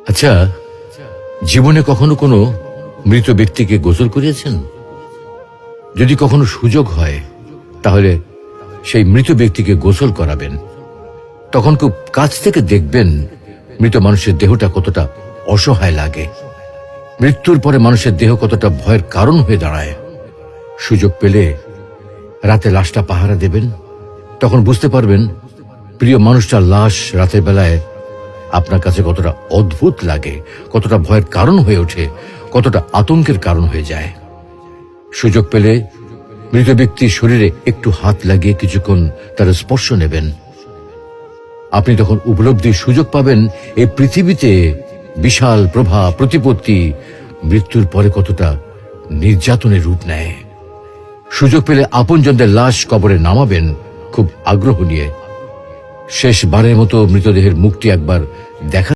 আচ্ছা, জীবনে কখনো কোনো মৃত ব্যক্তিকে গোসল করিয়েছেন? যদি কখনো সুযোগ হয় তাহলে সেই মৃত ব্যক্তিকে গোসল করাবেন। তখন খুব কাছ থেকে দেখবেন মৃত মানুষের দেহটা কতটা অসহায় লাগে, মৃত্যুর পরে মানুষের দেহ কতটা ভয়ের কারণ হয়ে দাঁড়ায়। সুযোগ পেলে রাতে লাশটা পাহারা দেবেন, তখন বুঝতে পারবেন প্রিয় মানুষটার লাশ রাতের বেলায় আপনার কাছে কতটা অদ্ভুত লাগে, কতটা ভয়ের কারণ হয়ে ওঠে, কতটা আতঙ্কের কারণ হয়ে যায়। সুযোগ পেলে মৃত ব্যক্তির শরীরে একটু হাত লাগিয়ে কিছুক্ষণ তার স্পর্শ নেবেন। আপনি তখন উপলব্ধির সুযোগ পাবেন এই পৃথিবীতে বিশাল প্রভাব প্রতিপত্তি মৃত্যুর পরে কতটা নির্যাতনের রূপ নেয়। সুযোগ পেলে আপনজনদের লাশ কবরে নামাবেন খুব আগ্রহ নিয়ে। শেষবারের মতো মৃতদেহের মুখটি একবার দেখা